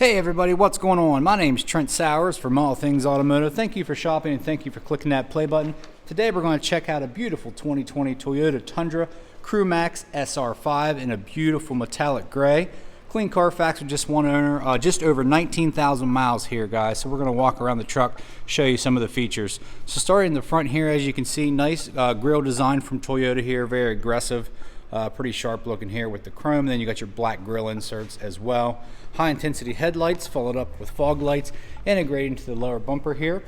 Hey everybody, what's going on? My name's Trent Sowers from All Things Automotive. Thank you for shopping and thank you for clicking that play button. Today we're going to check out a beautiful 2020 Toyota Tundra CrewMax SR5 in a beautiful metallic gray. Clean CarFax with just one owner, just over 19,000 miles here, guys. So we're going to walk around the truck, show you some of the features. So starting in the front here, as you can see, nice grille design from Toyota here, very aggressive. Pretty sharp looking here with the chrome. Then you got your black grille inserts as well. High intensity headlights followed up with fog lights integrated into the lower bumper here.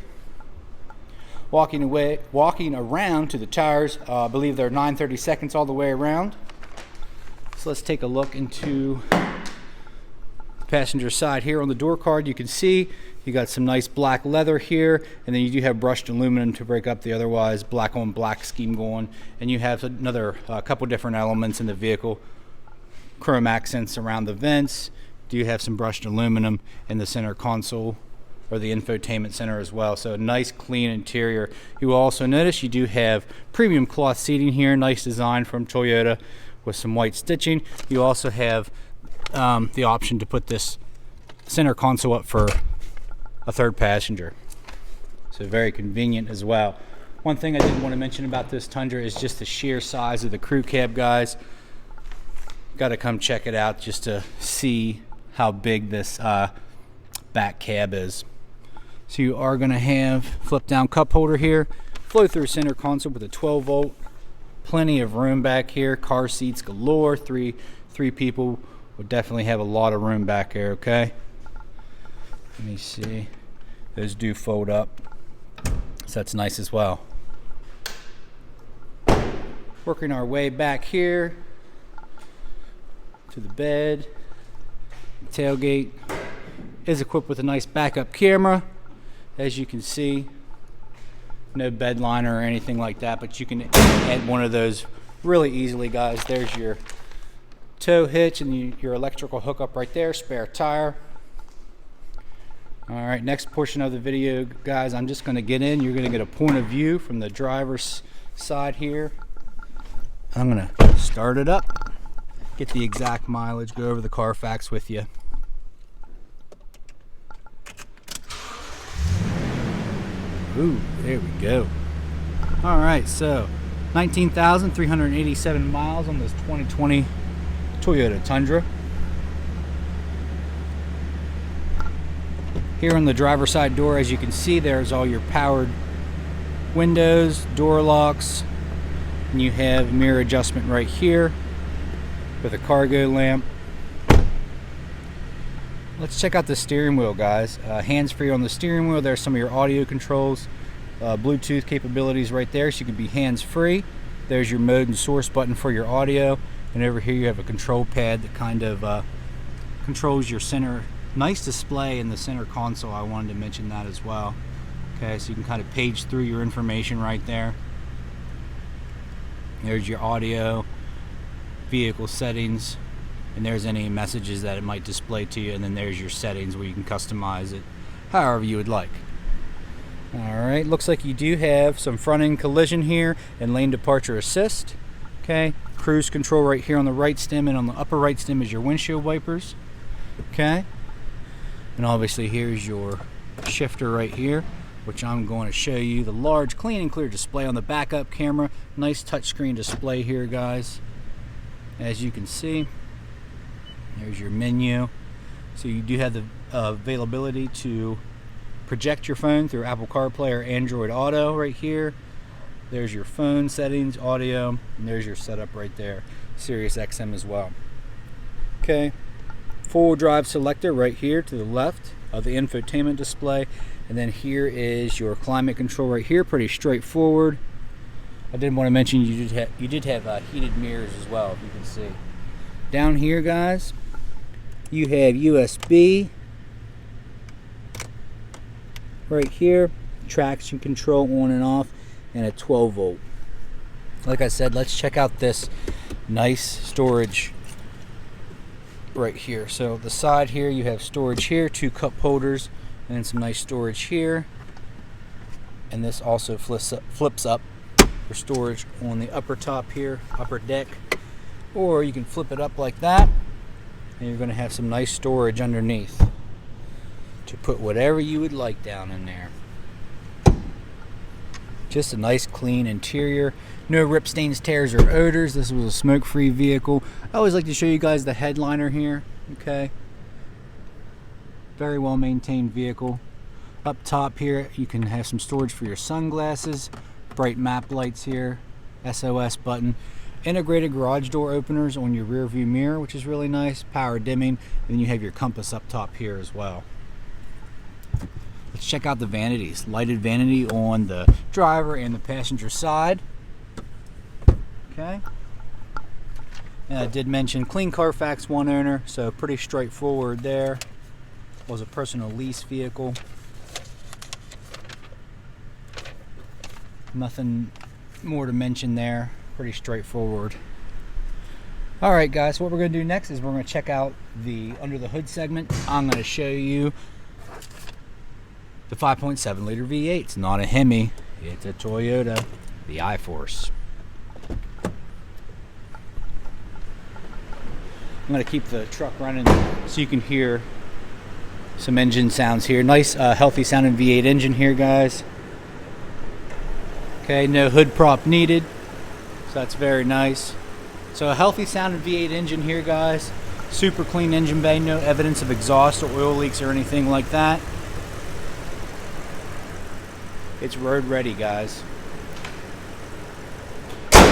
Walking around to the tires, I believe they're 9/32 all the way around. So let's take a look into the passenger side here. On the door card you can see you got some nice black leather here, and then you do have brushed aluminum to break up the otherwise black on black scheme going, and you have another couple different elements in the vehicle. Chrome accents around the vents. Do you have some brushed aluminum in the center console or the infotainment center as well. So a nice clean interior. You will also notice you do have premium cloth seating here, nice design from Toyota with some white stitching. You also have the option to put this center console up for a third passenger, so very convenient as well. One thing I did want to mention about this Tundra is just the sheer size of the crew cab, guys. Got to come check it out just to see how big this back cab is. So you are going to have flip down cup holder here, flow through center console with a 12 volt, plenty of room back here, car seats galore. Three people would definitely have a lot of room back there. Okay, let me see, those do fold up, so that's nice as well. Working our way back here to the bed. The tailgate is equipped with a nice backup camera, as you can see. No bed liner or anything like that, but you can add one of those really easily, guys. There's your tow hitch and your electrical hookup right there, spare tire. All right, next portion of the video, guys, I'm just going to get in. You're going to get a point of view from the driver's side here. I'm going to start it up, get the exact mileage, go over the CarFax with you. Ooh, there we go. All right, so 19,387 miles on this 2020 Toyota Tundra. Here on the driver's side door, as you can see, there's all your powered windows, door locks, and you have mirror adjustment right here with a cargo lamp. Let's check out the steering wheel, guys. Hands-free on the steering wheel. There's some of your audio controls, Bluetooth capabilities right there, so you can be hands-free. There's your mode and source button for your audio, and over here you have a control pad that kind of controls your center. Nice display in the center console. I wanted to mention that as well. Okay, so you can kind of page through your information right there. There's your audio, vehicle settings, and there's any messages that it might display to you, and then there's your settings where you can customize it however you would like. Alright, looks like you do have some front end collision here and lane departure assist. Okay, cruise control right here on the right stem, and on the upper right stem is your windshield wipers. Okay, and obviously here's your shifter right here, which I'm going to show you. The large clean and clear display on the backup camera. Nice touchscreen display here, guys. As you can see, there's your menu. So you do have the availability to project your phone through Apple CarPlay or Android Auto right here. There's your phone settings, audio, and there's your setup right there. Sirius XM as well. Okay, full drive selector right here to the left of the infotainment display, and then here is your climate control right here. Pretty straightforward. I did want to mention you did have heated mirrors as well, if you can see. Down here, guys, you have USB right here, traction control on and off, and a 12 volt. Like I said, let's check out this nice storage right here. So the side here, you have storage here, 2 cup holders, and then some nice storage here. And this also flips up for storage on the upper top here, upper deck. Or you can flip it up like that, and you're going to have some nice storage underneath. to put whatever you would like down in there. Just a nice clean interior. No rip, stains, tears, or odors. This was a smoke-free vehicle. I always like to show you guys the headliner here. Okay. Very well maintained vehicle. Up top here you can have some storage for your sunglasses. Bright map lights here. SOS button. Integrated garage door openers on your rear view mirror, which is really nice. Power dimming. And then you have your compass up top here as well. Let's check out the vanities. Lighted vanity on the driver and the passenger side. Okay. And I did mention clean CarFax, one owner, so pretty straightforward there. Was a personal lease vehicle. Nothing more to mention there. Pretty straightforward. Alright guys, what we're going to do next is we're going to check out the under the hood segment. I'm going to show you the 5.7 liter V8. It's not a Hemi, it's a Toyota, the iForce. I'm going to keep the truck running so you can hear some engine sounds here. Nice healthy sounding V8 engine here, guys. Okay, no hood prop needed, so that's very nice. So a healthy sounding V8 engine here, guys. Super clean engine bay, no evidence of exhaust or oil leaks or anything like that. It's road ready, guys. I'm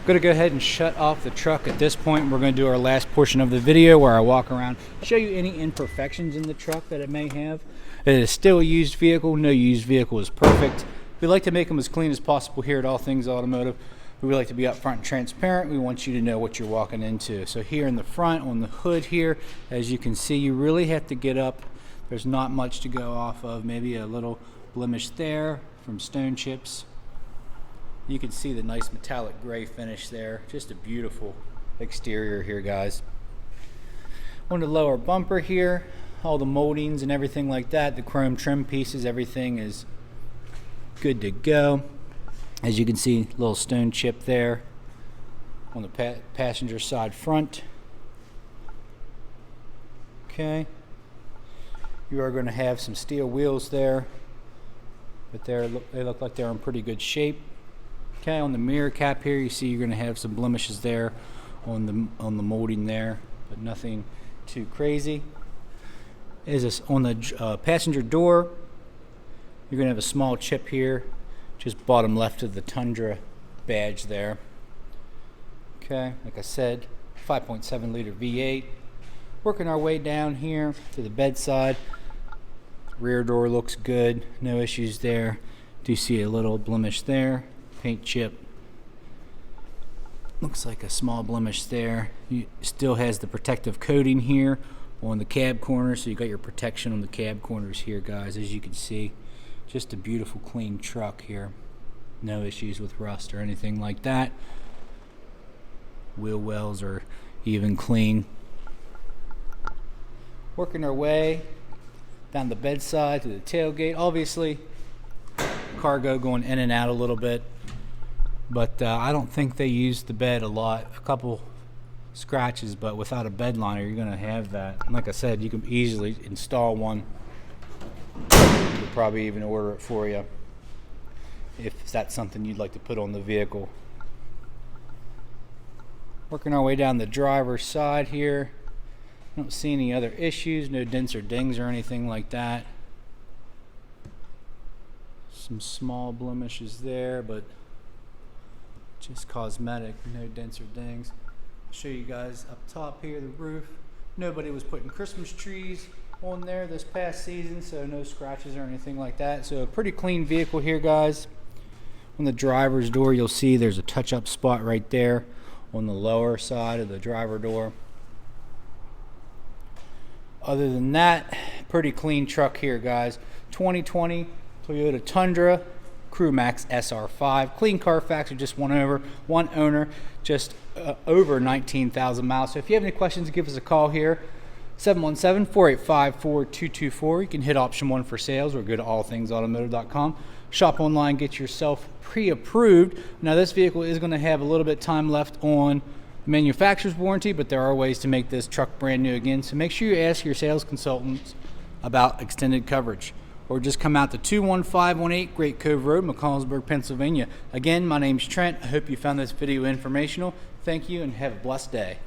going to go ahead and shut off the truck at this point. We're going to do our last portion of the video where I walk around, show you any imperfections in the truck that it may have. It is still a used vehicle. No used vehicle is perfect. We like to make them as clean as possible here at All Things Automotive. We like to be upfront and transparent. We want you to know what you're walking into. So here in the front, on the hood here, as you can see, you really have to get up. There's not much to go off of. Maybe a little blemish there from stone chips. You can see the nice metallic gray finish there. Just a beautiful exterior here, guys. On the lower bumper here, all the moldings and everything like that, the chrome trim pieces, everything is good to go. As you can see, little stone chip there on the passenger side front. Okay. You are going to have some steel wheels there, but they look like they're in pretty good shape. Okay, on the mirror cap here, you see you're going to have some blemishes there on the molding there, but nothing too crazy. Is this on the passenger door? You're going to have a small chip here, just bottom left of the Tundra badge there. Okay, like I said, 5.7 liter V8. Working our way down here to the bedside. Rear door looks good, no issues there. Do see a little blemish there, paint chip. Looks like a small blemish there. You still has the protective coating here on the cab corners, so you got your protection on the cab corners here, guys, as you can see. Just a beautiful clean truck here. No issues with rust or anything like that. Wheel wells are even clean. Working our way down the bedside to the tailgate. Obviously, cargo going in and out a little bit, but I don't think they use the bed a lot. A couple scratches, but without a bed liner, you're going to have that. And like I said, you can easily install one. We'll probably even order it for you if that's something you'd like to put on the vehicle. Working our way down the driver's side here. I don't see any other issues, no dents or dings or anything like that. Some small blemishes there, but just cosmetic, no dents or dings. I'll show you guys up top here, the roof. Nobody was putting Christmas trees on there this past season, so no scratches or anything like that. So a pretty clean vehicle here, guys. On the driver's door, you'll see there's a touch-up spot right there on the lower side of the driver door. Other than that, pretty clean truck here, guys. 2020 Toyota Tundra CrewMax SR5. Clean CarFax with just one owner, just over 19,000 miles. So if you have any questions, give us a call here. 717-485-4224. You can hit option 1 for sales or go to allthingsautomotive.com. Shop online, get yourself pre-approved. Now this vehicle is going to have a little bit of time left on manufacturer's warranty, but there are ways to make this truck brand new again. So make sure you ask your sales consultants about extended coverage, or just come out to 21518 Great Cove Road, McCallsburg, Pennsylvania. Again, my name's Trent. I hope you found this video informational. Thank you and have a blessed day.